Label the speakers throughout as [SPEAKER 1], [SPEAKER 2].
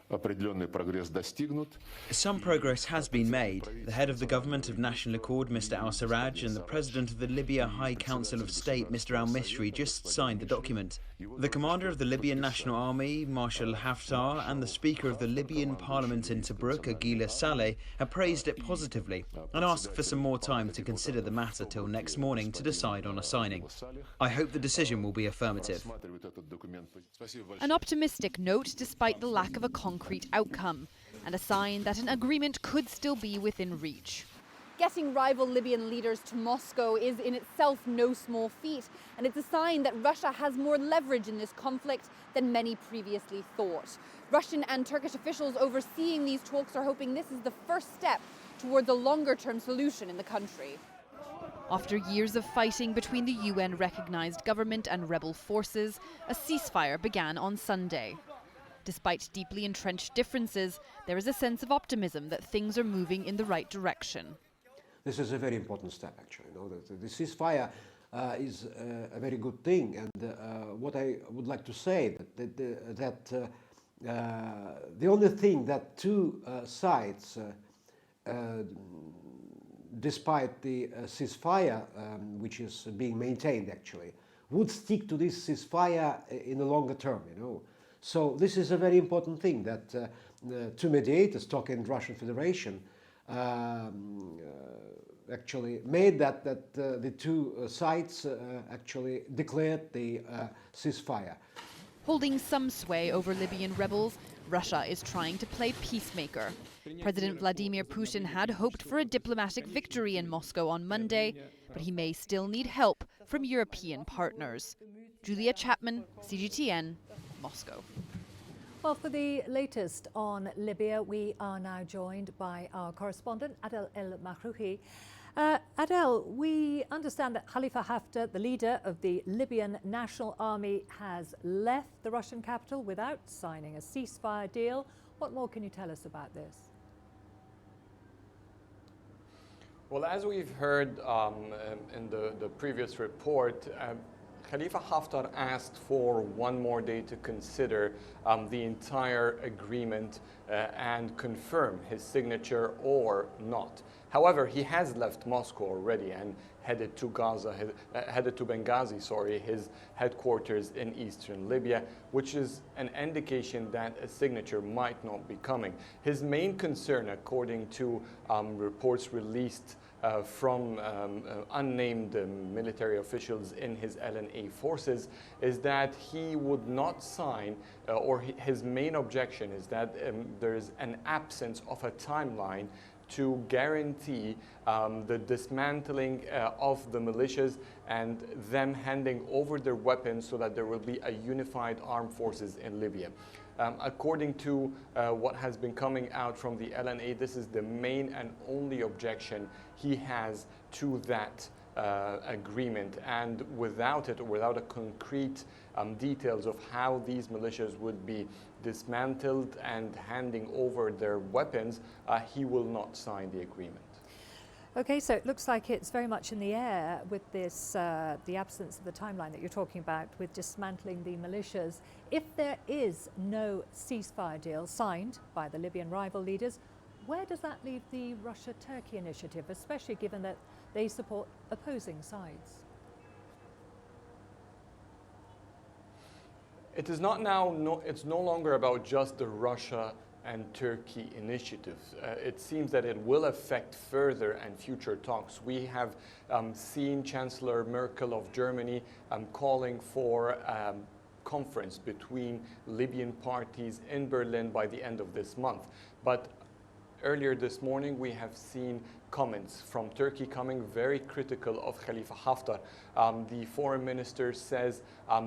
[SPEAKER 1] определенный прогресс достигнут.
[SPEAKER 2] Some progress has been made. The head of the government of national accord, Mr. al-Serraj, and the president of the Libya High Council of State, Mr. al-Misri, just signed the document. The commander of the Libyan National Army, Marshal Haftar, and the speaker of the Libyan parliament in Tobruk, Aguila Saleh, have praised it positively and asked for some more time to consider the matter till next morning to decide on a signing. I hope the decision will be affirmative.
[SPEAKER 3] An optimistic note despite the lack of a concrete outcome, and a sign that an agreement could still be within reach.
[SPEAKER 4] Getting rival Libyan leaders to Moscow is in itself no small feat, and it's a sign that Russia has more leverage in this conflict than many previously thought. Russian and Turkish officials overseeing these talks are hoping this is the first step towards a longer-term solution in the country.
[SPEAKER 3] After years of fighting between the UN-recognized government and rebel forces, a ceasefire began on Sunday. Despite deeply entrenched differences, there is a sense of optimism that things are moving in the right direction.
[SPEAKER 5] This is a very important step, actually. You know, the ceasefire is a very good thing, and what I would like to say that the only thing that two sides, despite the ceasefire which is being maintained, actually, would stick to this ceasefire in the longer term. You know, so this is a very important thing that two mediators, Turkey and Russian Federation, actually made that the two sides actually declared the ceasefire.
[SPEAKER 3] Holding some sway over Libyan rebels, Russia is trying to play peacemaker. President Vladimir Putin had hoped for a diplomatic victory in Moscow on Monday, but he may still need help from European partners. Julia Chapman, CGTN, Moscow.
[SPEAKER 6] Well, for the latest on Libya, we are now joined by our correspondent, Adel El-Mahrouhi. Adel, we understand that Khalifa Haftar, the leader of the Libyan National Army, has left the Russian capital without signing a ceasefire deal. What more can you tell us about this?
[SPEAKER 7] Well, as we've heard in the previous report, Khalifa Haftar asked for one more day to consider the entire agreement and confirm his signature or not. However, he has left Moscow already and headed to Benghazi, his headquarters in eastern Libya, which is an indication that a signature might not be coming. His main concern, according to reports released from unnamed military officials in his LNA forces, is that he would not sign, or his main objection is that there is an absence of a timeline to guarantee the dismantling of the militias and them handing over their weapons so that there will be a unified armed forces in Libya. According to what has been coming out from the LNA, this is the main and only objection he has to that agreement, and without it, or without a concrete details of how these militias would be dismantled and handing over their weapons, he will not sign the agreement.
[SPEAKER 6] Okay, so it looks like it's very much in the air with this, the absence of the timeline that you're talking about with dismantling the militias. If there is no ceasefire deal signed by the Libyan rival leaders, where does that leave the Russia-Turkey initiative, especially given that they support opposing sides?
[SPEAKER 7] It is not now, it's no longer about just the Russia and Turkey initiative. It seems that it will affect further and future talks. We have seen Chancellor Merkel of Germany calling for a conference between Libyan parties in Berlin by the end of this month. But earlier this morning, we have seen comments from Turkey coming very critical of Khalifa Haftar. The foreign minister says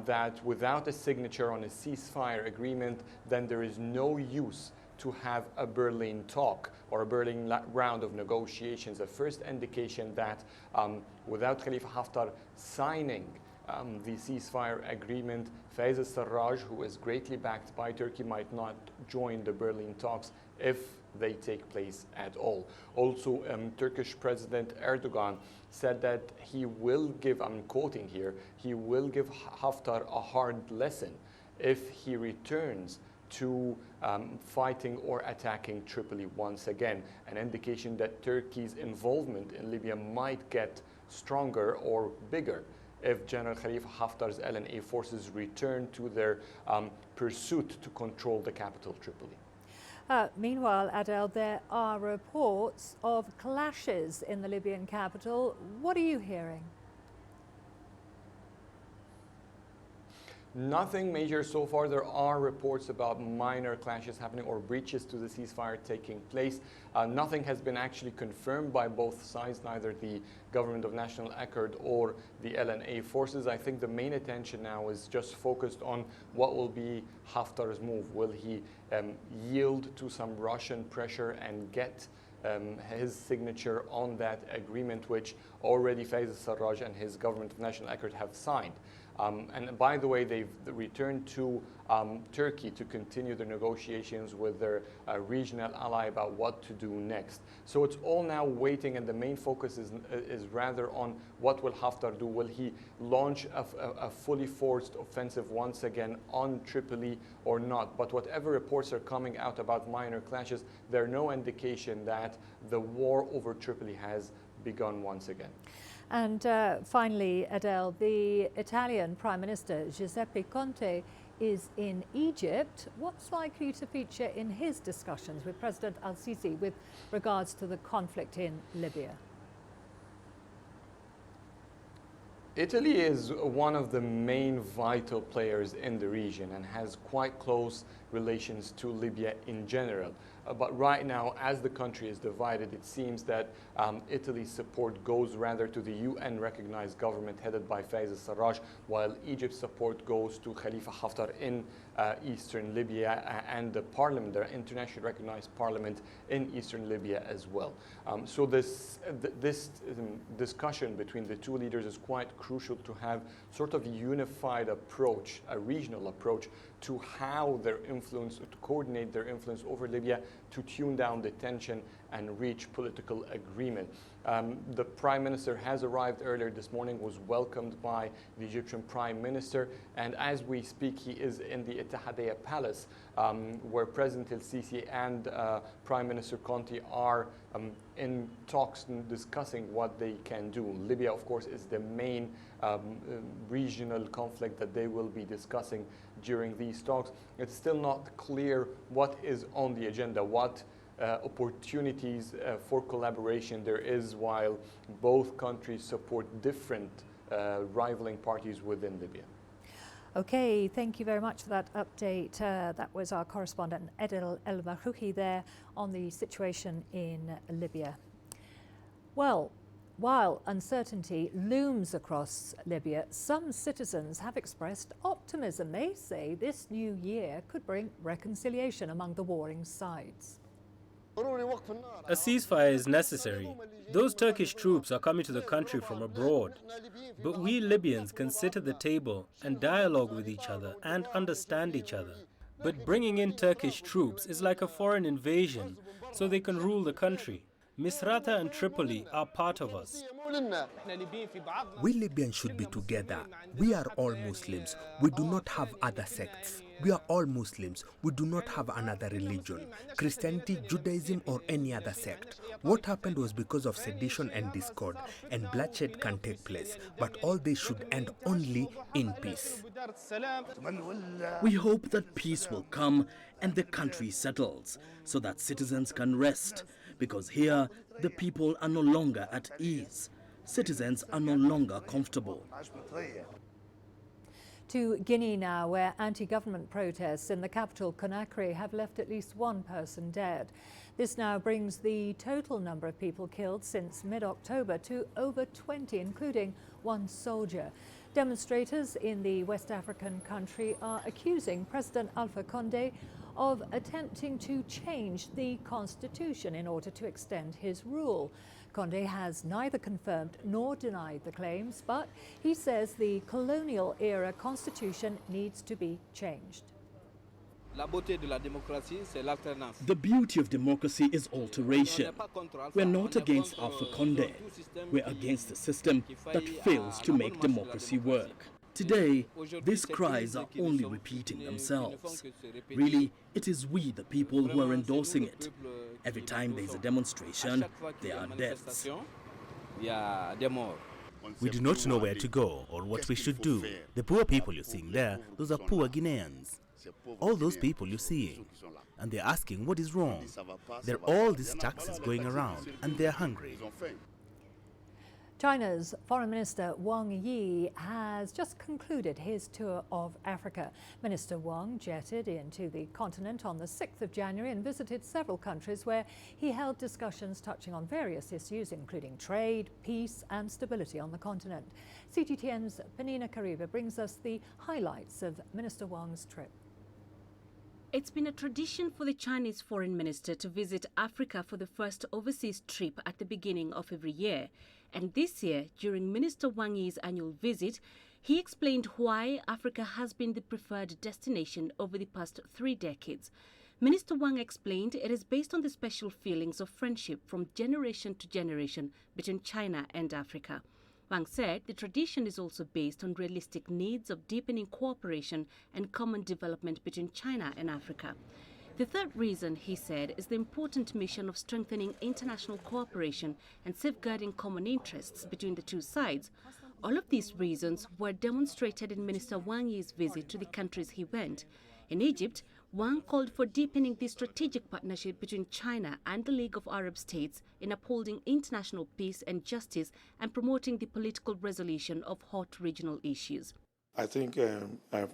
[SPEAKER 7] that without a signature on a ceasefire agreement, then there is no use to have a Berlin talk or a Berlin round of negotiations. A first indication that without Khalifa Haftar signing the ceasefire agreement, Fayez al-Serraj, who is greatly backed by Turkey, might not join the Berlin talks if they take place at all. Also, Turkish President Erdogan said that he will give, I'm quoting here, he will give Haftar a hard lesson if he returns to fighting or attacking Tripoli once again, an indication that Turkey's involvement in Libya might get stronger or bigger if General Khalifa Haftar's LNA forces return to their pursuit to control the capital, Tripoli.
[SPEAKER 6] Meanwhile, Adel, there are reports of clashes in the Libyan capital. What are you hearing?
[SPEAKER 7] Nothing major so far. There are reports about minor clashes happening or breaches to the ceasefire taking place. Nothing has been actually confirmed by both sides, neither the Government of National Accord or the LNA forces. I think the main attention now is just focused on what will be Haftar's move. Will he yield to some Russian pressure and get his signature on that agreement, which already Fayez al-Serraj and his Government of National Accord have signed? And by the way, they've returned to Turkey to continue the negotiations with their regional ally about what to do next. So it's all now waiting, and the main focus is rather on what will Haftar do. Will he launch a fully forced offensive once again on Tripoli or not? But whatever reports are coming out about minor clashes, there are no indication that the war over Tripoli has begun once again.
[SPEAKER 6] And finally, Adel, the Italian Prime Minister Giuseppe Conte is in Egypt. What's likely to feature in his discussions with President al-Sisi with regards to the conflict in Libya?
[SPEAKER 7] Italy is one of the main vital players in the region and has quite close relations to Libya in general. But right now, as the country is divided, it seems that Italy's support goes rather to the UN-recognized government headed by Fayez al-Serraj, while Egypt's support goes to Khalifa Haftar in eastern Libya and the parliament, the internationally recognized parliament in eastern Libya as well. So this discussion between the two leaders is quite crucial to have sort of a unified approach, a regional approach to how their influence, to coordinate their influence over Libya, to tune down the tension and reach political agreement. The Prime Minister has arrived earlier this morning, was welcomed by the Egyptian Prime Minister, and as we speak he is in the Ittihadiyya Palace where President el-Sisi and Prime Minister Conte are in talks and discussing what they can do. Libya, of course, is the main regional conflict that they will be discussing during these talks. It's still not clear what is on the agenda, what opportunities for collaboration there is, while both countries support different rivaling parties within Libya.
[SPEAKER 6] Okay, thank you very much for that update. That was our correspondent Adel El-Mahrouki there on the situation in Libya. Well, while uncertainty looms across Libya, some citizens have expressed optimism. They say this new year could bring reconciliation among the warring sides.
[SPEAKER 8] A ceasefire is necessary. Those Turkish troops are coming to the country from abroad. But we Libyans can sit at the table and dialogue with each other and understand each other. But bringing in Turkish troops is like a foreign invasion, so they can rule the country. Misrata and Tripoli are part of us.
[SPEAKER 9] We Libyans should be together. We are all Muslims. We do not have other sects. We are all Muslims. We do not have another religion, Christianity, Judaism, or any other sect. What happened was because of sedition and discord, and bloodshed can take place, but all this should end only in peace.
[SPEAKER 10] We hope that peace will come and the country settles, so that citizens can rest, because here the people are no longer at ease. Citizens are no longer comfortable.
[SPEAKER 6] To Guinea now, where anti-government protests in the capital Conakry have left at least one person dead. This now brings the total number of people killed since mid-October to over 20, including one soldier. Demonstrators in the West African country are accusing President Alpha Condé of attempting to change the constitution in order to extend his rule. Condé has neither confirmed nor denied the claims, but he says the colonial-era constitution needs to be changed.
[SPEAKER 10] The beauty of democracy is alteration. We're not against Alpha Condé. We're against the system that fails to make democracy work. Today, these cries are only repeating themselves. Really, it is we, the people, who are endorsing it. Every time there is a demonstration, there are deaths.
[SPEAKER 11] We do not know where to go or what we should do. The poor people you're seeing there, those are poor Guineans. All those people you're seeing. And they're asking what is wrong. There are all these taxes going around and they're hungry.
[SPEAKER 6] China's Foreign Minister Wang Yi has just concluded his tour of Africa. Minister Wang jetted into the continent on the 6th of January and visited several countries where he held discussions touching on various issues, including trade, peace and stability on the continent. CGTN's Penina Kariba brings us the highlights of Minister Wang's trip.
[SPEAKER 12] It's been a tradition for the Chinese foreign minister to visit Africa for the first overseas trip at the beginning of every year. And this year, during Minister Wang Yi's annual visit, he explained why Africa has been the preferred destination over the past 3 decades. Minister Wang explained it is based on the special feelings of friendship from generation to generation between China and Africa. Wang said the tradition is also based on realistic needs of deepening cooperation and common development between China and Africa. The third reason, he said, is the important mission of strengthening international cooperation and safeguarding common interests between the two sides. All of these reasons were demonstrated in Minister Wang Yi's visit to the countries he went. In Egypt, Wang called for deepening the strategic partnership between China and the League of Arab States in upholding international peace and justice and promoting the political resolution of hot regional issues.
[SPEAKER 13] I think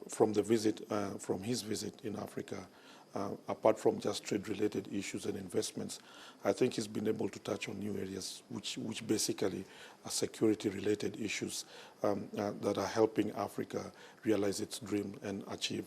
[SPEAKER 13] from his visit in Africa, apart from just trade-related issues and investments, I think he's been able to touch on new areas, which basically are security-related issues that are helping Africa realize its dream and achieve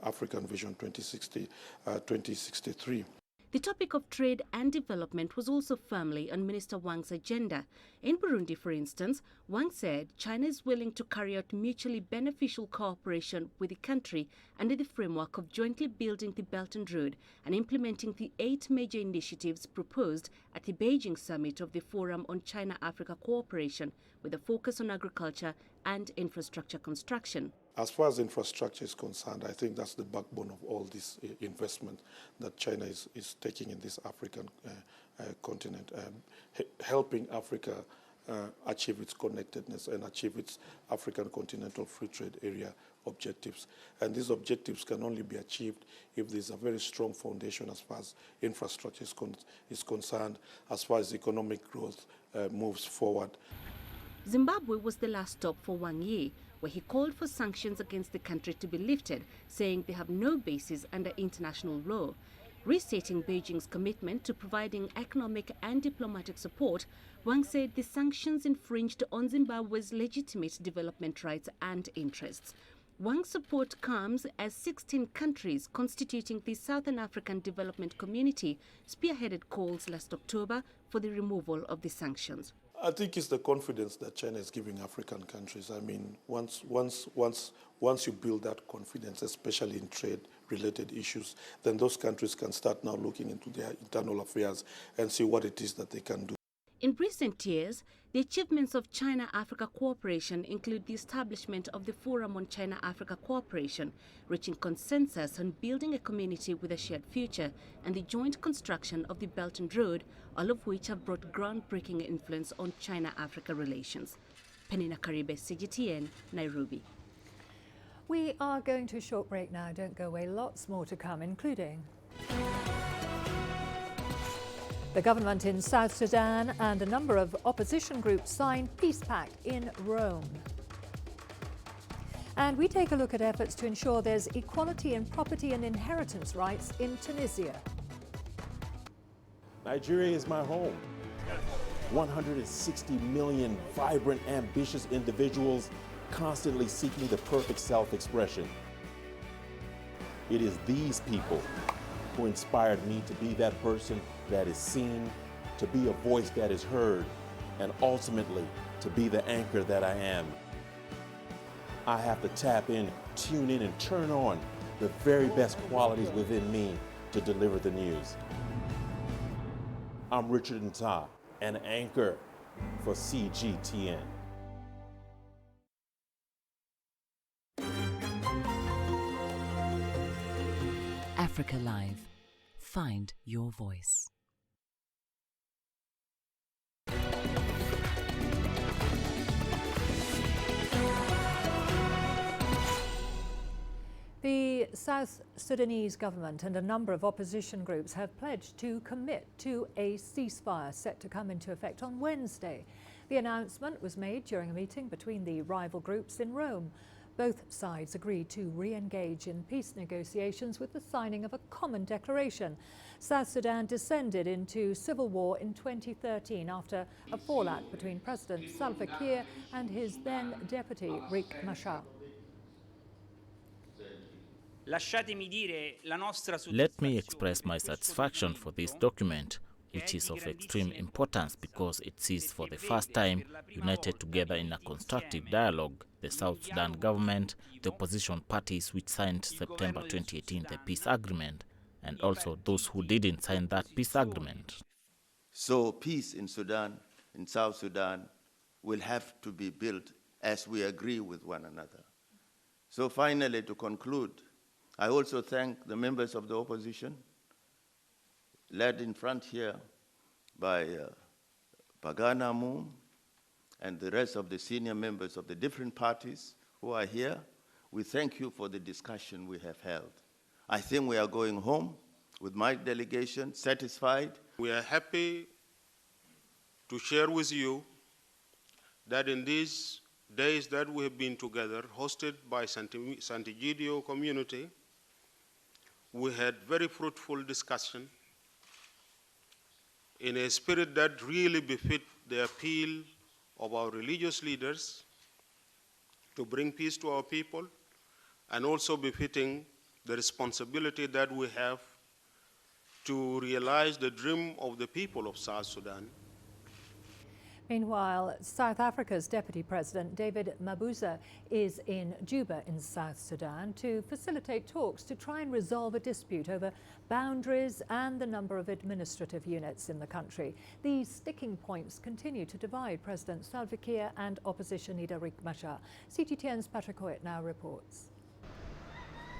[SPEAKER 13] African Vision 2063.
[SPEAKER 12] The topic of trade and development was also firmly on Minister Wang's agenda. In Burundi, for instance, Wang said China is willing to carry out mutually beneficial cooperation with the country under the framework of jointly building the Belt and Road and implementing the 8 major initiatives proposed at the Beijing summit of the Forum on China-Africa Cooperation, with a focus on agriculture and infrastructure construction.
[SPEAKER 13] As far as infrastructure is concerned, I think that's the backbone of all this investment that China is taking in this African continent, helping Africa achieve its connectedness and achieve its African continental free trade area objectives. And these objectives can only be achieved if there's a very strong foundation as far as infrastructure is concerned, as far as economic growth moves forward.
[SPEAKER 12] Zimbabwe was the last stop for Wang Yi, where he called for sanctions against the country to be lifted, saying they have no basis under international law. Restating Beijing's commitment to providing economic and diplomatic support, Wang said the sanctions infringed on Zimbabwe's legitimate development rights and interests. Wang's support comes as 16 countries constituting the Southern African Development Community spearheaded calls last October for the removal of the sanctions.
[SPEAKER 13] I think it's the confidence that China is giving African countries. I mean, once you build that confidence, especially in trade-related issues, then those countries can start now looking into their internal affairs and see what it is that they can do.
[SPEAKER 12] In recent years, the achievements of China-Africa cooperation include the establishment of the Forum on China-Africa Cooperation, reaching consensus on building a community with a shared future, and the joint construction of the Belt and Road, all of which have brought groundbreaking influence on China-Africa relations. Penina Karibe, CGTN, Nairobi.
[SPEAKER 6] We are going to a short break now. Don't go away. Lots more to come, including the government in South Sudan and a number of opposition groups signed peace pact in Rome. And we take a look at efforts to ensure there's equality in property and inheritance rights in Tunisia.
[SPEAKER 14] Nigeria is my home. 160 million vibrant, ambitious individuals constantly seeking the perfect self-expression. It is these people who inspired me to be that person that is seen, to be a voice that is heard, and ultimately to be the anchor that I am. I have to tap in, tune in, and turn on the very best qualities within me to deliver the news. I'm Richard Nta, an anchor for CGTN.
[SPEAKER 15] Africa Live. Find your voice.
[SPEAKER 6] The South Sudanese government and a number of opposition groups have pledged to commit to a ceasefire set to come into effect on Wednesday. The announcement was made during a meeting between the rival groups in Rome. Both sides agreed to re-engage in peace negotiations with the signing of a common declaration. South Sudan descended into civil war in 2013 after a fallout between President Salva Kiir and his then deputy Riek Machar.
[SPEAKER 11] Let me express my satisfaction for this document, which is of extreme importance because it sees for the first time united together in a constructive dialogue the South Sudan government, the opposition parties which signed September 2018 the peace agreement, and also those who didn't sign that peace agreement.
[SPEAKER 16] So peace in Sudan, in South Sudan, will have to be built as we agree with one another. So finally, to conclude, I also thank the members of the opposition, led in front here by Pagana Moom and the rest of the senior members of the different parties who are here. We thank you for the discussion we have held. I think we are going home with my delegation satisfied.
[SPEAKER 17] We are happy to share with you that in these days that we have been together, hosted by Sant'Egidio community, we had very fruitful discussion in a spirit that really befit the appeal of our religious leaders to bring peace to our people, and also befitting the responsibility that we have to realize the dream of the people of South Sudan.
[SPEAKER 6] Meanwhile, South Africa's Deputy President David Mabuza is in Juba in South Sudan to facilitate talks to try and resolve a dispute over boundaries and the number of administrative units in the country. These sticking points continue to divide President Salva Kiir and opposition leader Riek Machar. CGTN's Patrick Hoyt now reports.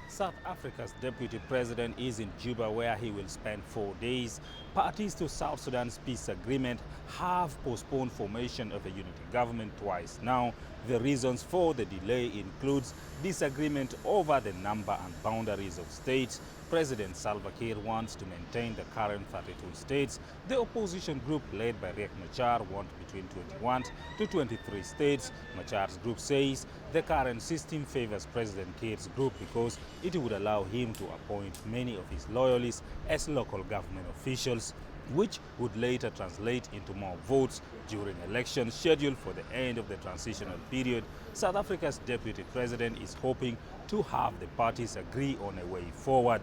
[SPEAKER 8] South Africa's deputy president is in Juba, where he will spend 4 days. Parties to South Sudan's peace agreement have postponed formation of a unity government twice now. The reasons for the delay includes disagreement over the number and boundaries of states. President Salva Kiir wants to maintain the current 32 states. The opposition group led by Riek Machar wants between 21 to 23 states. Machar's group says the current system favors President Kiir's group because it would allow him to appoint many of his loyalists as local government officials, which would later translate into more votes during elections scheduled for the end of the transitional period. South Africa's deputy president is hoping to have the parties agree on a way forward.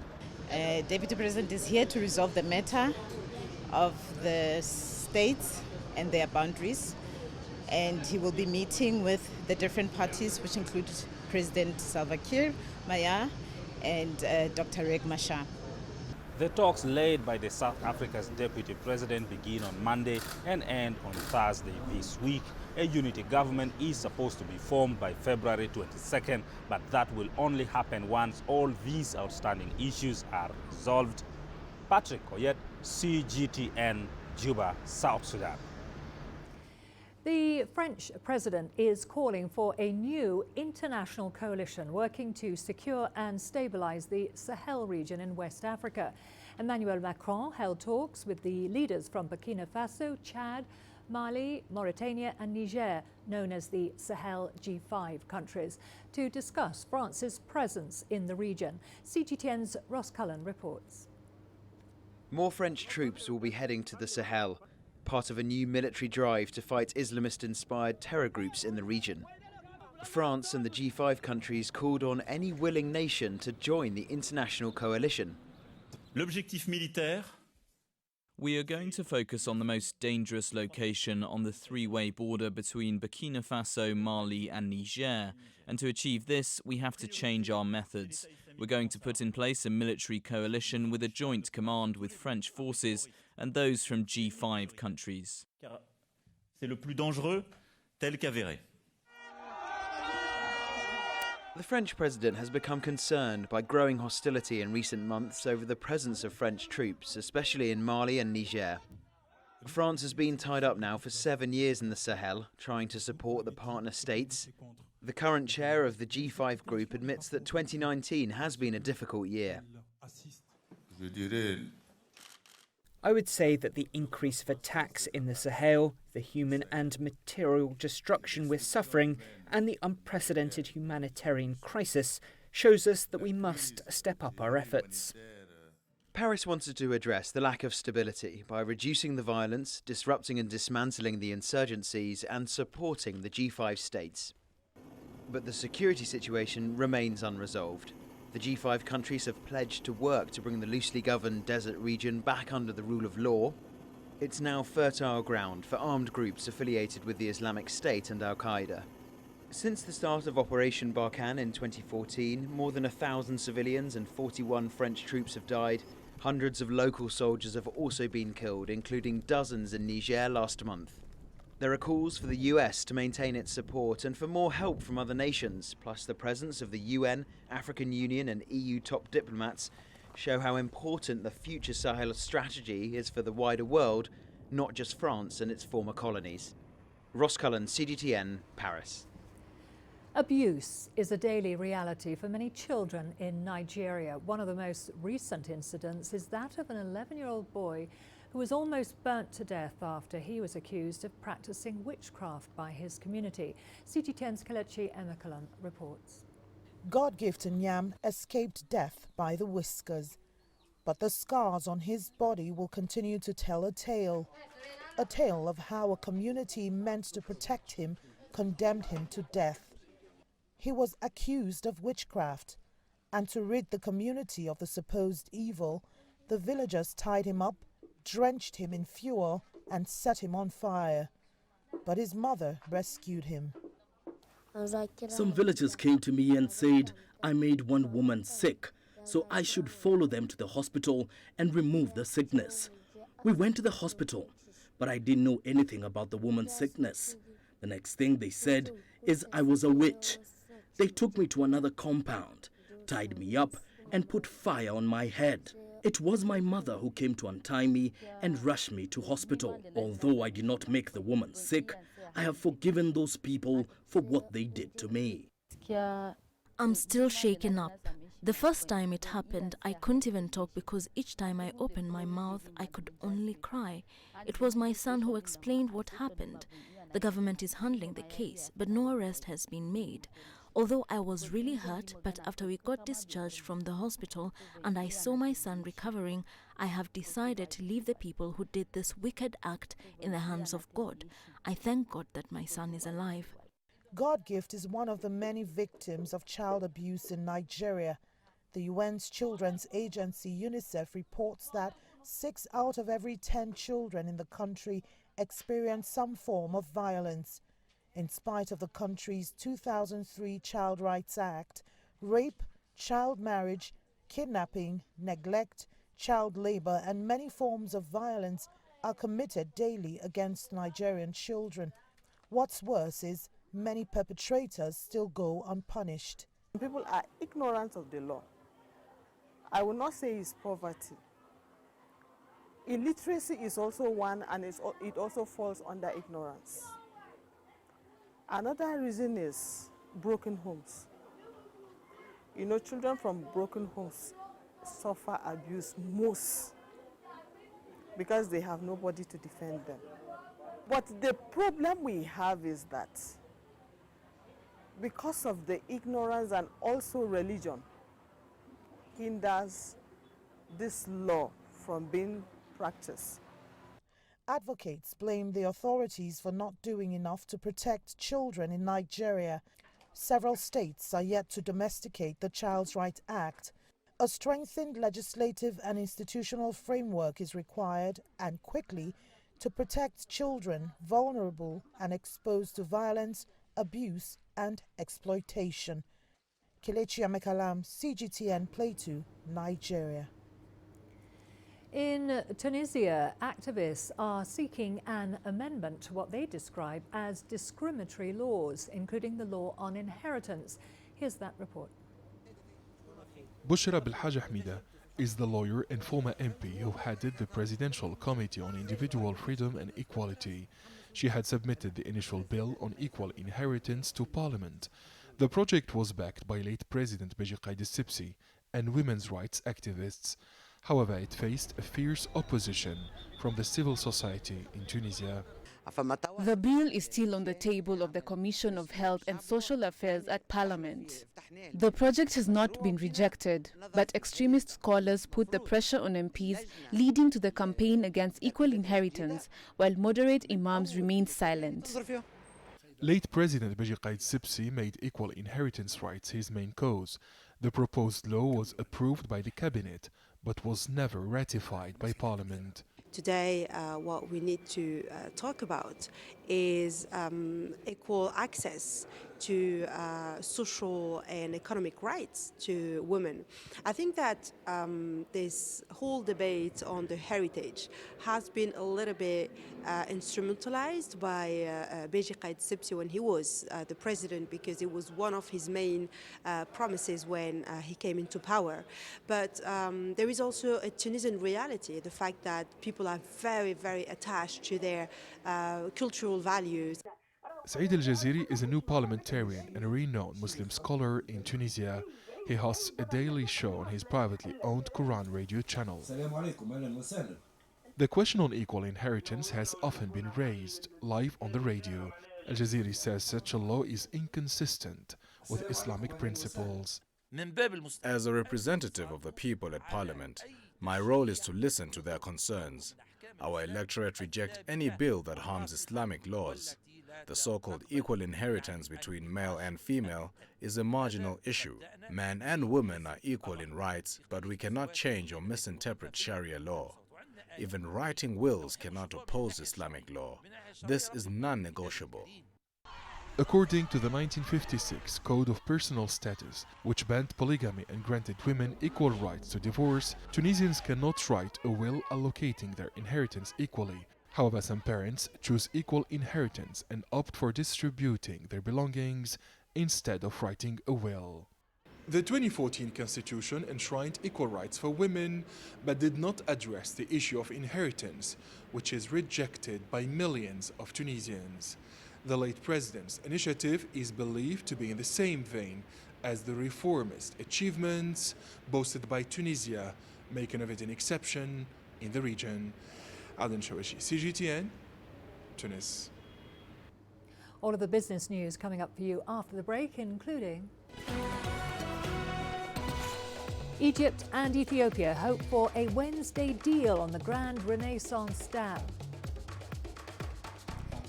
[SPEAKER 18] Deputy President is here to resolve the matter of the states and their boundaries, and he will be meeting with the different parties, which include President Salva Kiir, Maya, and Dr. Riek Machar.
[SPEAKER 8] The talks led by the South Africa's deputy president begin on Monday and end on Thursday this week. A unity government is supposed to be formed by February 22nd, but that will only happen once all these outstanding issues are resolved. Patrick Koyet, CGTN, Juba, South Sudan.
[SPEAKER 6] The French president is calling for a new international coalition working to secure and stabilize the Sahel region in West Africa. Emmanuel Macron held talks with the leaders from Burkina Faso, Chad, Mali, Mauritania and Niger, known as the Sahel G5 countries, to discuss France's presence in the region. CGTN's Ross Cullen reports.
[SPEAKER 2] More French troops will be heading to the Sahel, part of a new military drive to fight Islamist-inspired terror groups in the region. France and the G5 countries called on any willing nation to join the international coalition.
[SPEAKER 19] L'objectif militaire.
[SPEAKER 20] We are going to focus on the most dangerous location on the three-way border between Burkina Faso, Mali and Niger. And to achieve this, we have to change our methods. We're going to put in place a military coalition with a joint command with French forces and those from G5 countries.
[SPEAKER 19] C'est le plus dangereux tel qu'avéré.
[SPEAKER 2] The French president has become concerned by growing hostility in recent months over the presence of French troops, especially in Mali and Niger. France has been tied up now for 7 years in the Sahel, trying to support the partner states. The current chair of the G5 group admits that 2019 has been a difficult year.
[SPEAKER 21] I would say that the increase of attacks in the Sahel, the human and material destruction we're suffering, and the unprecedented humanitarian crisis shows us that we must step up our efforts.
[SPEAKER 2] Paris wanted to address the lack of stability by reducing the violence, disrupting and dismantling the insurgencies, and supporting the G5 states. But the security situation remains unresolved. The G5 countries have pledged to work to bring the loosely governed desert region back under the rule of law. It's now fertile ground for armed groups affiliated with the Islamic State and Al-Qaeda. Since the start of Operation Barkhane in 2014, more than 1,000 civilians and 41 French troops have died. Hundreds of local soldiers have also been killed, including dozens in Niger last month. There are calls for the US to maintain its support and for more help from other nations, plus the presence of the UN, African Union and EU top diplomats show how important the future Sahel strategy is for the wider world, not just France and its former colonies. Ross Cullen, CGTN, Paris.
[SPEAKER 6] Abuse is a daily reality for many children in Nigeria. One of the most recent incidents is that of an 11-year-old boy who was almost burnt to death after he was accused of practicing witchcraft by his community. CGTN's Kelechi Emekalan reports.
[SPEAKER 22] God-gift Nyam escaped death by the whiskers, but the scars on his body will continue to tell a tale of how a community meant to protect him condemned him to death. He was accused of witchcraft, and to rid the community of the supposed evil, the villagers tied him up, drenched him in fuel and set him on fire. But his mother rescued him.
[SPEAKER 10] Some villagers came to me and said I made one woman sick, so I should follow them to the hospital and remove the sickness. We went to the hospital, but I didn't know anything about the woman's sickness. The next thing they said is I was a witch. They took me to another compound, tied me up and put fire on my head. It was my mother who came to untie me and rush me to hospital. Although I did not make the woman sick, I have forgiven those people for what they did to me.
[SPEAKER 23] I'm still shaken up. The first time it happened, I couldn't even talk because each time I opened my mouth, I could only cry. It was my son who explained what happened. The government is handling the case, but no arrest has been made. Although I was really hurt, but after we got discharged from the hospital and I saw my son recovering, I have decided to leave the people who did this wicked act in the hands of God. I thank God that my son is alive.
[SPEAKER 22] God-gift is one of the many victims of child abuse in Nigeria. The UN's children's agency UNICEF reports that 6 out of every 10 children in the country experience some form of violence. In spite of the country's 2003 Child Rights Act, rape, child marriage, kidnapping, neglect, child labor, and many forms of violence are committed daily against Nigerian children. What's worse is many perpetrators still go unpunished.
[SPEAKER 24] People are ignorant of the law. I will not say it's poverty. Illiteracy is also one, and it also falls under ignorance. Another reason is broken homes. You know, children from broken homes suffer abuse most because they have nobody to defend them. But the problem we have is that because of the ignorance and also religion hinders this law from being practiced.
[SPEAKER 22] Advocates blame the authorities for not doing enough to protect children in Nigeria. Several states are yet to domesticate the Child Rights Act. A strengthened legislative and institutional framework is required, and quickly, to protect children vulnerable and exposed to violence, abuse and exploitation. Kelechi Emekalam, CGTN Plateau, Nigeria.
[SPEAKER 6] In Tunisia, activists are seeking an amendment to what they describe as discriminatory laws, including the law on inheritance. Here's that report.
[SPEAKER 1] Bushra Bilhaja Hamida is the lawyer and former MP who headed the Presidential Committee on Individual Freedom and Equality. She had submitted the initial bill on equal inheritance to Parliament. The project was backed by late President Beji Qaid al-Sibsi and women's rights activists. However, it faced a fierce opposition from the civil society in Tunisia.
[SPEAKER 3] The bill is still on the table of the Commission of Health and Social Affairs at Parliament. The project has not been rejected, but extremist scholars put the pressure on MPs, leading to the campaign against equal inheritance, while moderate imams remained silent.
[SPEAKER 1] Late President Beji Qaid al-Sibsi made equal inheritance rights his main cause. The proposed law was approved by the cabinet, but was never ratified by Parliament.
[SPEAKER 4] Today, what we need to talk about is equal access to social and economic rights to women. I think that this whole debate on the heritage has been a little bit instrumentalized by Beji Qaid al-Sibsi when he was the president, because it was one of his main promises when he came into power. But there is also a Tunisian reality, the fact that people are very, very attached to their cultural values.
[SPEAKER 1] Saeed al-Jaziri is a new parliamentarian and a renowned Muslim scholar in Tunisia. He hosts a daily show on his privately owned Quran radio channel. The question on equal inheritance has often been raised live on the radio. Al-Jaziri says such a law is inconsistent with Islamic principles.
[SPEAKER 5] As a representative of the people at Parliament, my role is to listen to their concerns. Our electorate reject any bill that harms Islamic laws. The so-called equal inheritance between male and female is a marginal issue. Man and woman are equal in rights, but we cannot change or misinterpret Sharia law. Even writing wills cannot oppose Islamic law. This is non-negotiable.
[SPEAKER 1] According to the 1956 Code of Personal Status, which banned polygamy and granted women equal rights to divorce, Tunisians cannot write a will allocating their inheritance equally. However, some parents choose equal inheritance and opt for distributing their belongings instead of writing a will. The 2014 Constitution enshrined equal rights for women, but did not address the issue of inheritance, which is rejected by millions of Tunisians. The late president's initiative is believed to be in the same vein as the reformist achievements boasted by Tunisia, making of it an exception in the region. Aden Shawashi, CGTN, Tunis.
[SPEAKER 6] All of the business news coming up for you after the break, including Egypt and Ethiopia hope for a Wednesday deal on the Grand Renaissance Dam.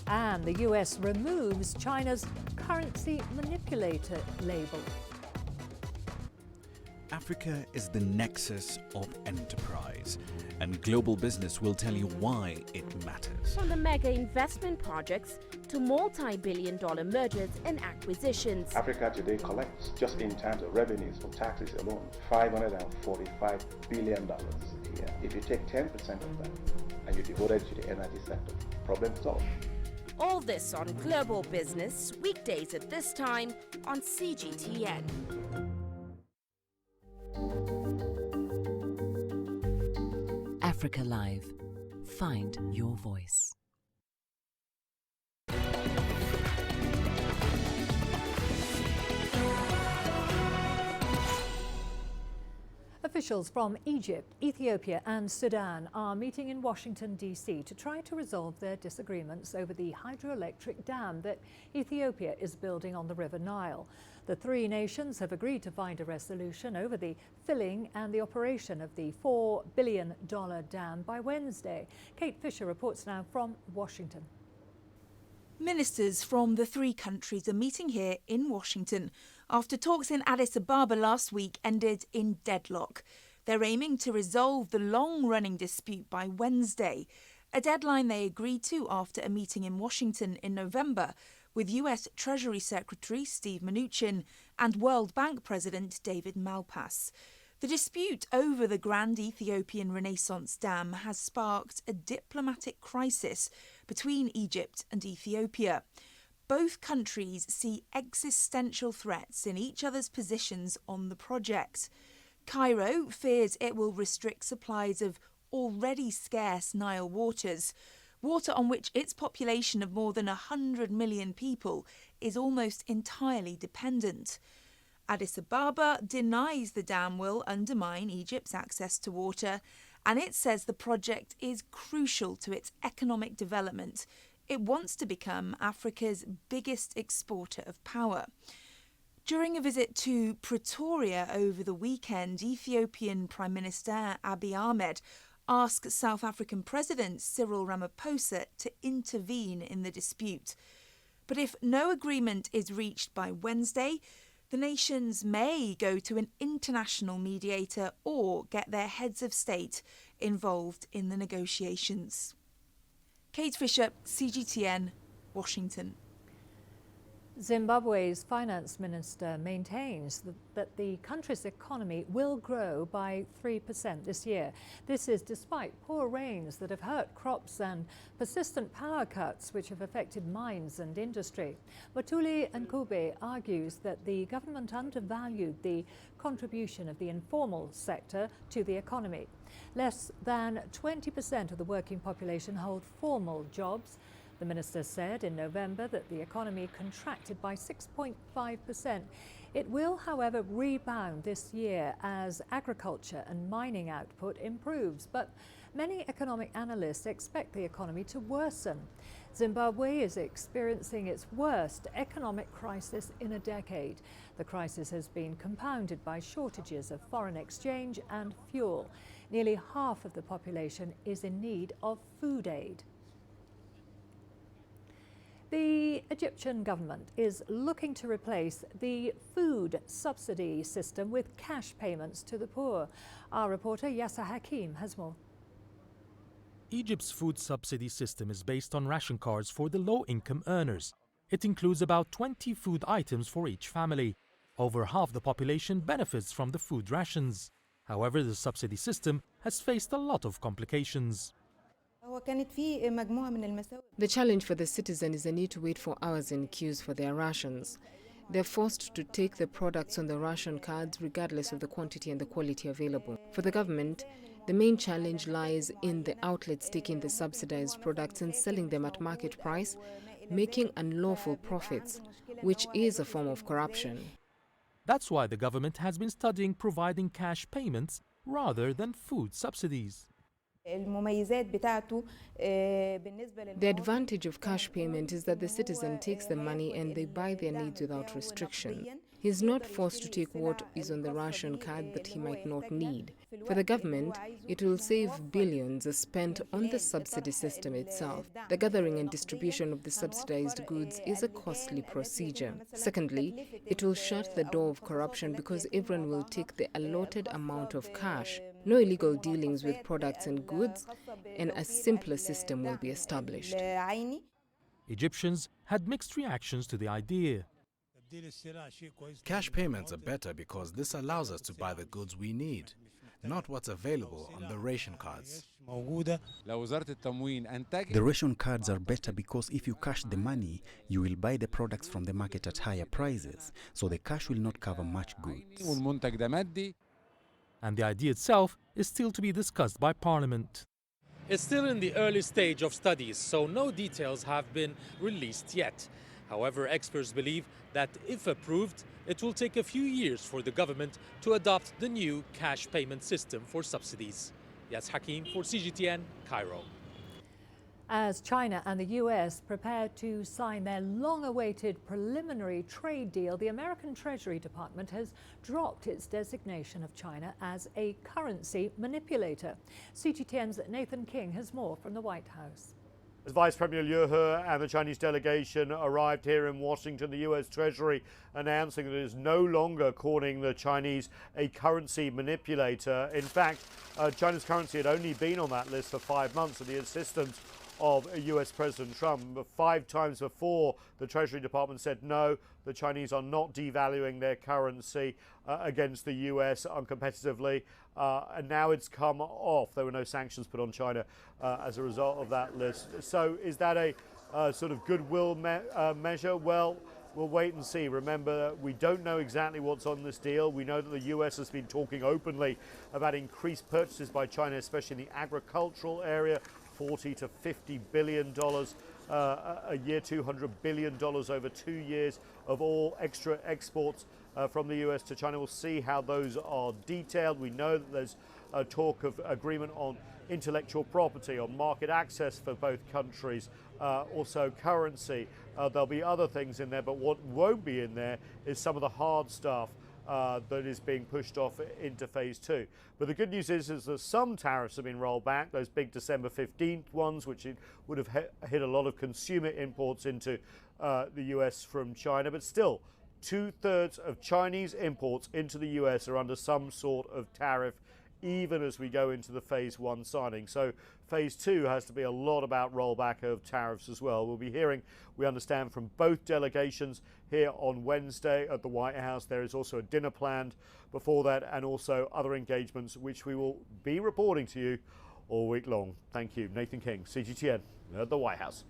[SPEAKER 6] And the US removes China's currency manipulator label.
[SPEAKER 25] Africa is the nexus of enterprise, and global business will tell you why it matters.
[SPEAKER 26] From the mega investment projects to multi-billion-dollar mergers and acquisitions.
[SPEAKER 27] Africa today collects, just in terms of revenues from taxes alone, $545 billion a year. If you take 10% of that and you devote it to the energy sector, problem solved.
[SPEAKER 26] All this on Global Business, weekdays at this time on CGTN.
[SPEAKER 15] Africa Live. Find your voice.
[SPEAKER 6] Officials from Egypt, Ethiopia and Sudan are meeting in Washington, D.C. to try to resolve their disagreements over the hydroelectric dam that Ethiopia is building on the River Nile. The three nations have agreed to find a resolution over the filling and the operation of the $4 billion dam by Wednesday. Kate Fisher reports now from Washington.
[SPEAKER 28] Ministers from the three countries are meeting here in Washington after talks in Addis Ababa last week ended in deadlock. They're aiming to resolve the long-running dispute by Wednesday, a deadline they agreed to after a meeting in Washington in November with US Treasury Secretary Steve Mnuchin and World Bank President David Malpass. The dispute over the Grand Ethiopian Renaissance Dam has sparked a diplomatic crisis between Egypt and Ethiopia. both countries see existential threats in each other's positions on the project. Cairo fears it will restrict supplies of already scarce Nile waters, water on which its population of more than 100 million people is almost entirely dependent. Addis Ababa denies the dam will undermine Egypt's access to water, and it says the project is crucial to its economic development. It wants to become Africa's biggest exporter of power. During a visit to Pretoria over the weekend, Ethiopian Prime Minister Abiy Ahmed asked South African President Cyril Ramaphosa to intervene in the dispute. But if no agreement is reached by Wednesday, the nations may go to an international mediator or get their heads of state involved in the negotiations. Kate Fisher, CGTN, Washington.
[SPEAKER 6] Zimbabwe's finance minister maintains that the country's economy will grow by 3% this year. This is despite poor rains that have hurt crops and persistent power cuts which have affected mines and industry. Mutuli Nkube argues that the government undervalued the contribution of the informal sector to the economy. Less than 20% of the working population hold formal jobs. The minister said in November that the economy contracted by 6.5%. It will, however, rebound this year as agriculture and mining output improves. But many economic analysts expect the economy to worsen. Zimbabwe is experiencing its worst economic crisis in a decade. The crisis has been compounded by shortages of foreign exchange and fuel. Nearly half of the population is in need of food aid. The Egyptian government is looking to replace the food subsidy system with cash payments to the poor. Our reporter Yasser Hakim has more.
[SPEAKER 7] Egypt's food subsidy system is based on ration cards for the low-income earners. It includes about 20 food items for each family. Over half the population benefits from the food rations. However, the subsidy system has faced a lot of complications.
[SPEAKER 9] The challenge for the citizen is the need to wait for hours in queues for their rations. They're forced to take the products on the ration cards regardless of the quantity and the quality available. For the government, the main challenge lies in the outlets taking the subsidized products and selling them at market price, making unlawful profits, which is a form of corruption.
[SPEAKER 7] That's why the government has been studying providing cash payments rather than food subsidies.
[SPEAKER 9] The advantage of cash payment is that the citizen takes the money and they buy their needs without restriction. He's not forced to take what is on the ration card that he might not need. For the government, it will save billions spent on the subsidy system itself. The gathering and distribution of the subsidized goods is a costly procedure. Secondly, it will shut the door of corruption because everyone will take the allotted amount of cash. No illegal dealings with products and goods, and a simpler system will be established.
[SPEAKER 7] Egyptians had mixed reactions to the idea.
[SPEAKER 5] Cash payments are better because this allows us to buy the goods we need, not what's available on the ration cards.
[SPEAKER 11] The ration cards are better because if you cash the money, you will buy the products from the market at higher prices, so the cash will not cover much goods.
[SPEAKER 7] And the idea itself is still to be discussed by Parliament.
[SPEAKER 12] It's still in the early stage of studies, so no details have been released yet. However, experts believe that if approved, it will take a few years for the government to adopt the new cash payment system for subsidies. Yas Hakim for CGTN, Cairo.
[SPEAKER 6] As China and the US prepare to sign their long-awaited preliminary trade deal, the American Treasury Department has dropped its designation of China as a currency manipulator. CGTN's Nathan King has more from the White House.
[SPEAKER 13] As Vice Premier Liu He and the Chinese delegation arrived here in Washington, the US Treasury announcing that it is no longer calling the Chinese a currency manipulator. In fact, China's currency had only been on that list for 5 months at the insistence of US President Trump. But 5 times before, the Treasury Department said no, the Chinese are not devaluing their currency against the US uncompetitively. And now it's come off. There were no sanctions put on China as a result of that list. So is that a sort of goodwill measure? Well, we'll wait and see. Remember, we don't know exactly what's on this deal. We know that the US has been talking openly about increased purchases by China, especially in the agricultural area, $40 to $50 billion a year, $200 billion over 2 years of all extra exports from the US to China. We'll see how those are detailed. We know that there's a talk of agreement on intellectual property, on market access for both countries, also currency. There'll be other things in there, but what won't be in there is some of the hard stuff that is being pushed off into phase 2. But the good news is that some tariffs have been rolled back, those big December 15th ones, which would have hit a lot of consumer imports into the US from China. But still, 2/3 of Chinese imports into the US are under some sort of tariff, even as we go into the phase 1 signing. So phase 2 has to be a lot about rollback of tariffs as well. We'll be hearing, we understand, from both delegations here on Wednesday at the White House. There is also a dinner planned before that, and also other engagements which we will be reporting to you all week long. Thank you. Nathan King, CGTN at the White House.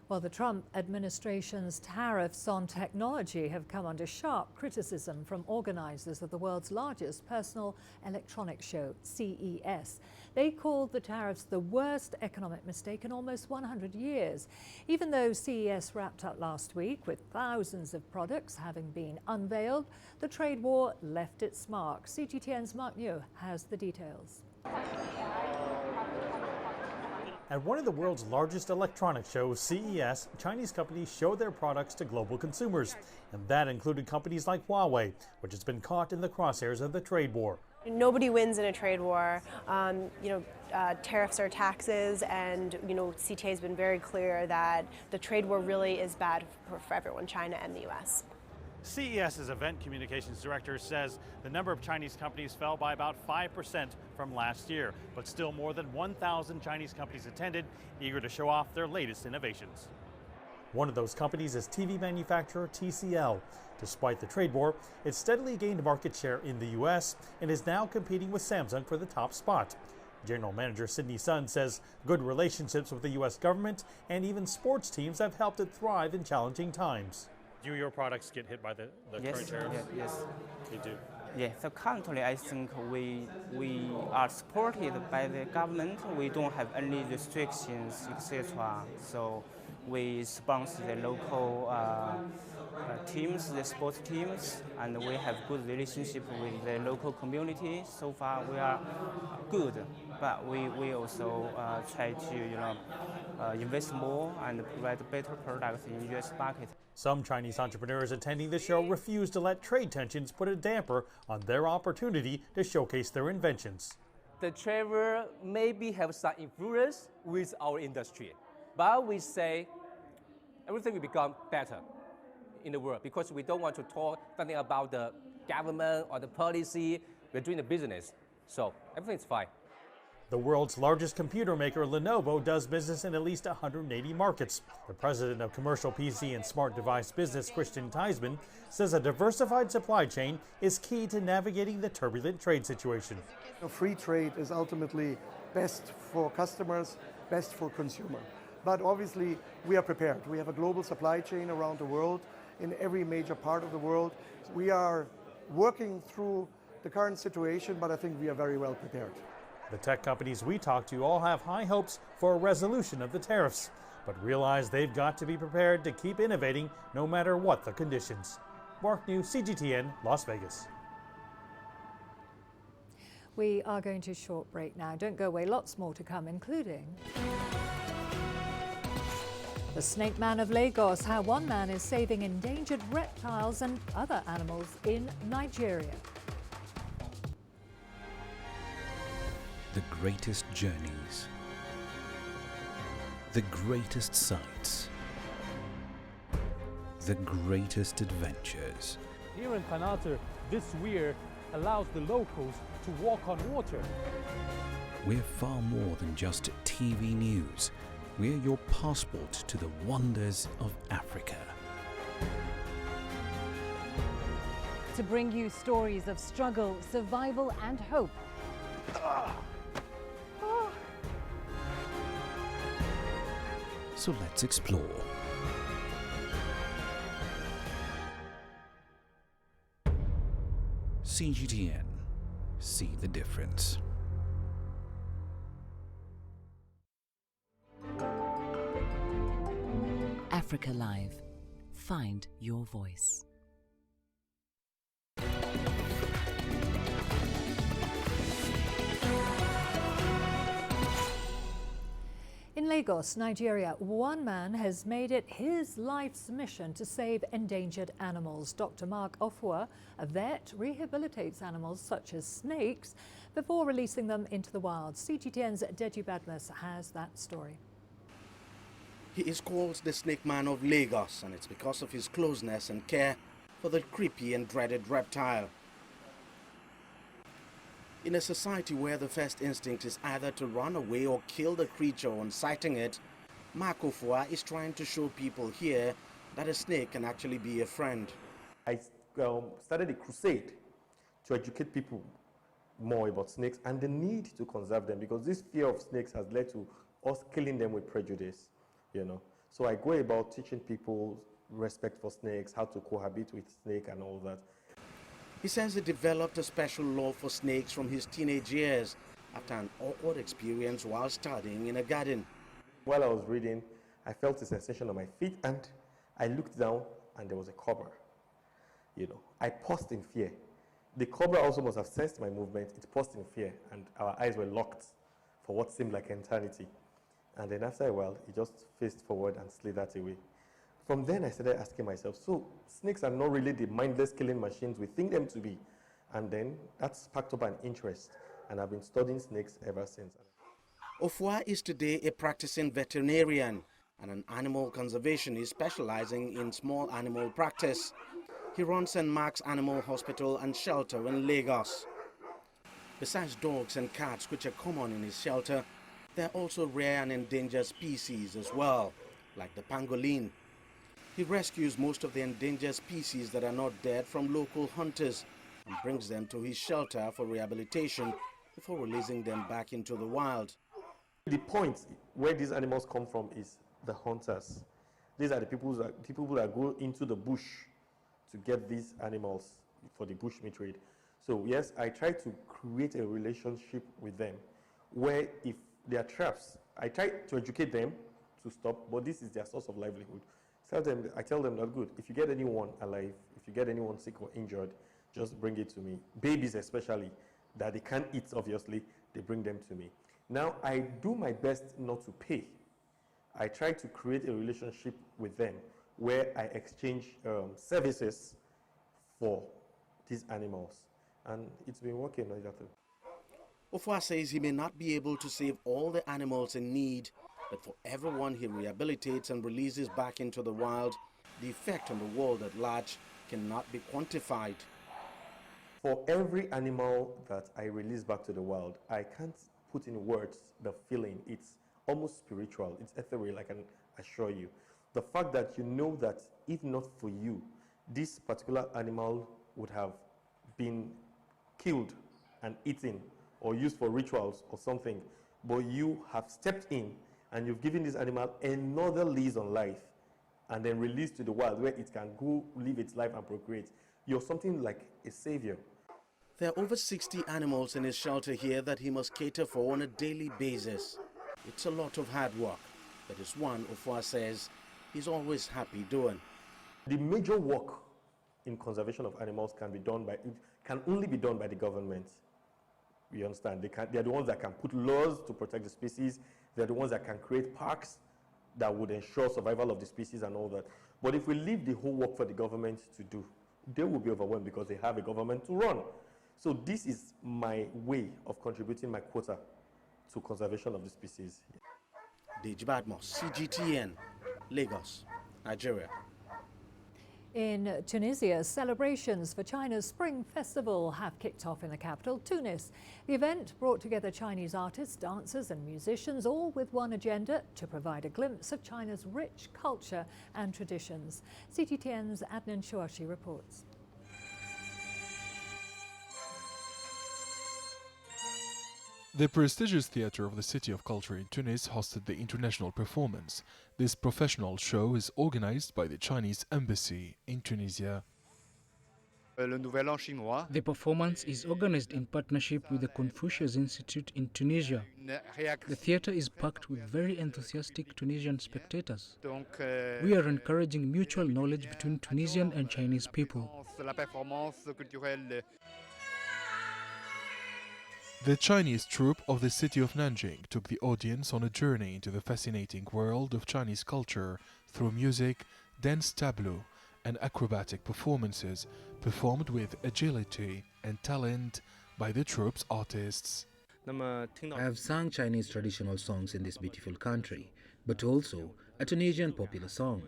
[SPEAKER 6] Well, the Trump administration's tariffs on technology have come under sharp criticism from organizers of the world's largest personal electronics show, CES. They called the tariffs the worst economic mistake in almost 100 years. Even though CES wrapped up last week with thousands of products having been unveiled, the trade war left its mark. CGTN's Mark New has the details.
[SPEAKER 7] At one of the world's largest electronics shows, CES, Chinese companies show their products to global consumers. And that included companies like Huawei, which has been caught in the crosshairs of the trade war.
[SPEAKER 8] Nobody wins in a trade war. Tariffs are taxes, and CTA has been very clear that the trade war really is bad for everyone, China and the US.
[SPEAKER 14] CES's event communications director says the number of Chinese companies fell by about 5% from last year, but still more than 1,000 Chinese companies attended, eager to show off their latest innovations.
[SPEAKER 7] One of those companies is TV manufacturer TCL. Despite the trade war, it steadily gained market share in the U.S. and is now competing with Samsung for the top spot. General Manager Sidney Sun says good relationships with the U.S. government and even sports teams have helped it thrive in challenging times.
[SPEAKER 14] Do your products get hit by the current tariffs?
[SPEAKER 16] Yes.
[SPEAKER 14] They do?
[SPEAKER 16] Yeah, so currently I think we are supported by the government. We don't have any restrictions, etc. So we sponsor the local teams, the sports teams, and we have good relationship with the local community. So far we are good, but we also try to invest more and provide better products in U.S. market.
[SPEAKER 7] Some Chinese entrepreneurs attending the show refuse to let trade tensions put a damper on their opportunity to showcase their inventions.
[SPEAKER 17] The trade war maybe have some influence with our industry, but we say everything will become better in the world because we don't want to talk something about the government or the policy. We're doing the business, so everything's fine.
[SPEAKER 7] The world's largest computer maker, Lenovo, does business in at least 180 markets. The president of commercial PC and smart device business, Christian Theismann, says a diversified supply chain is key to navigating the turbulent trade situation.
[SPEAKER 18] Free trade is ultimately best for customers, best for consumer. But obviously, we are prepared. We have a global supply chain around the world, in every major part of the world. We are working through the current situation, but I think we are very well prepared.
[SPEAKER 7] The tech companies we talk to all have high hopes for a resolution of the tariffs, but realize they've got to be prepared to keep innovating no matter what the conditions. Mark New, CGTN, Las Vegas.
[SPEAKER 6] We are going to a short break now. Don't go away, lots more to come, including the Snake Man of Lagos, how one man is saving endangered reptiles and other animals in Nigeria.
[SPEAKER 25] The greatest journeys, the greatest sights, the greatest adventures.
[SPEAKER 12] Here in Kanata, this weir allows the locals to walk on water.
[SPEAKER 25] We're far more than just TV news. We're your passport to the wonders of Africa.
[SPEAKER 19] To bring you stories of struggle, survival and hope.
[SPEAKER 25] So let's explore. CGTN. See the difference.
[SPEAKER 15] Africa Live. Find your voice.
[SPEAKER 6] In Lagos, Nigeria, one man has made it his life's mission to save endangered animals. Dr. Mark Ofua, a vet, rehabilitates animals such as snakes before releasing them into the wild. CGTN's Deji Badmus has that story.
[SPEAKER 2] He is called the Snake Man of Lagos, and it's because of his closeness and care for the creepy and dreaded reptile. In a society where the first instinct is either to run away or kill the creature on sighting it, Mark Ofua is trying to show people here that a snake can actually be a friend.
[SPEAKER 3] I started a crusade to educate people more about snakes and the need to conserve them, because this fear of snakes has led to us killing them with prejudice, you know. So I go about teaching people respect for snakes, how to cohabit with snake and all that.
[SPEAKER 2] He says he developed a special love for snakes from his teenage years after an awkward experience while studying in a garden.
[SPEAKER 3] While I was reading, I felt a sensation on my feet and I looked down and there was a cobra. You know, I paused in fear. The cobra also must have sensed my movement. It paused in fear and our eyes were locked for what seemed like eternity. And then after a while, he just faced forward and slithered away. From then, I started asking myself, so snakes are not really the mindless killing machines we think them to be. And then that sparked up an interest, and I've been studying snakes ever since.
[SPEAKER 2] Ofua is today a practicing veterinarian and an animal conservationist specializing in small animal practice. He runs St. Mark's Animal Hospital and Shelter in Lagos. Besides dogs and cats, which are common in his shelter, there are also rare and endangered species as well, like the pangolin. He rescues most of the endangered species that are not dead from local hunters and brings them to his shelter for rehabilitation before releasing them back into the wild.
[SPEAKER 3] The point where these animals come from is the hunters. These are the people that go into the bush to get these animals for the bushmeat trade. So yes, I try to create a relationship with them where if they are traps, I try to educate them to stop, but this is their source of livelihood. I tell them that, good, if you get anyone alive, if you get anyone sick or injured, just bring it to me. Babies especially, that they can't eat, obviously, they bring them to me. Now, I do my best not to pay. I try to create a relationship with them where I exchange services for these animals. And it's been working.
[SPEAKER 2] Ofua says he may not be able to save all the animals in need, but for everyone he rehabilitates and releases back into the wild, the effect on the world at large cannot be quantified.
[SPEAKER 3] For every animal that I release back to the wild, I can't put in words the feeling. It's almost spiritual. It's ethereal, I can assure you. The fact that you know that if not for you, this particular animal would have been killed and eaten or used for rituals or something, but you have stepped in and you've given this animal another lease on life and then released to the wild where it can go live its life and procreate. You're something like a savior.
[SPEAKER 2] There are over 60 animals in his shelter here that he must cater for on a daily basis. It's a lot of hard work, but it's one Ofua says he's always happy doing.
[SPEAKER 3] The major work in conservation of animals can only be done by the government. You understand? They're the ones that can put laws to protect the species. They're the ones that can create parks that would ensure survival of the species and all that. But if we leave the whole work for the government to do, they will be overwhelmed because they have a government to run. So this is my way of contributing my quota to conservation of the species.
[SPEAKER 2] Deji Badmus, CGTN, Lagos, Nigeria.
[SPEAKER 6] In Tunisia, celebrations for China's Spring Festival have kicked off in the capital, Tunis. The event brought together Chinese artists, dancers and musicians, all with one agenda: to provide a glimpse of China's rich culture and traditions. CGTN's Adnan Shuashi reports.
[SPEAKER 1] The prestigious theatre of the City of Culture in Tunis hosted the international performance. This professional show is organized by the Chinese Embassy in Tunisia.
[SPEAKER 4] The performance is organized in partnership with the Confucius Institute in Tunisia. The theatre is packed with very enthusiastic Tunisian spectators. We are encouraging mutual knowledge between Tunisian and Chinese people.
[SPEAKER 1] The Chinese troupe of the city of Nanjing took the audience on a journey into the fascinating world of Chinese culture through music, dance tableau, and acrobatic performances performed with agility and talent by the troupe's artists.
[SPEAKER 10] I have sung Chinese traditional songs in this beautiful country, but also a Tunisian popular song.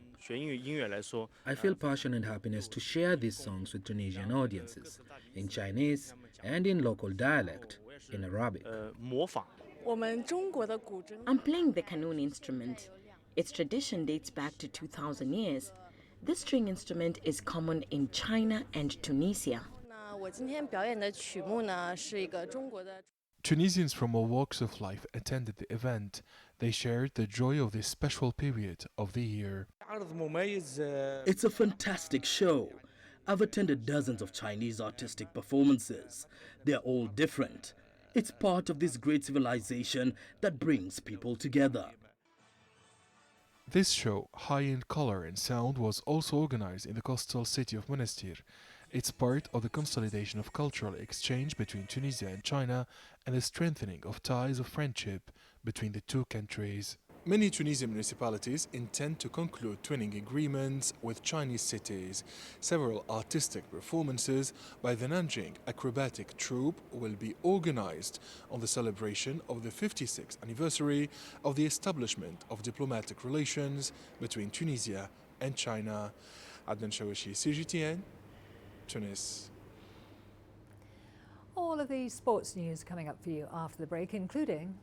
[SPEAKER 10] I feel passion and happiness to share these songs with Tunisian audiences, in Chinese and in local dialect, in Arabic.
[SPEAKER 20] I'm playing the qanun instrument. Its tradition dates back to 2,000 years. This string instrument is common in China and Tunisia.
[SPEAKER 1] Tunisians from all walks of life attended the event. They shared the joy of this special period of the year.
[SPEAKER 21] It's a fantastic show. I've attended dozens of Chinese artistic performances. They're all different. It's part of this great civilization that brings people together.
[SPEAKER 1] This show, high in color and sound, was also organized in the coastal city of Monastir. It's part of the consolidation of cultural exchange between Tunisia and China and the strengthening of ties of friendship between the two countries. Many Tunisian municipalities intend to conclude twinning agreements with Chinese cities. Several artistic performances by the Nanjing acrobatic troupe will be organized on the celebration of the 56th anniversary of the establishment of diplomatic relations between Tunisia and China. Adnan Shawishi, CGTN, Tunis.
[SPEAKER 6] All of the sports news coming up for you after the break, including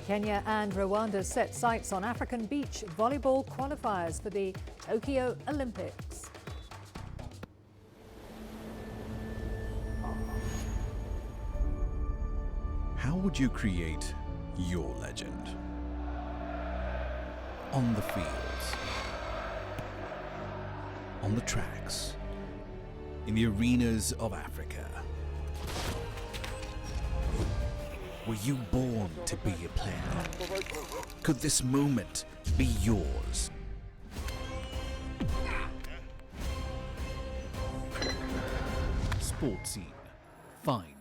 [SPEAKER 6] Kenya and Rwanda set sights on African beach volleyball qualifiers for the Tokyo Olympics.
[SPEAKER 25] How would you create your legend? On the fields, on the tracks, in the arenas of Africa. Were you born to be a player? Could this moment be yours? Sports Scene. Find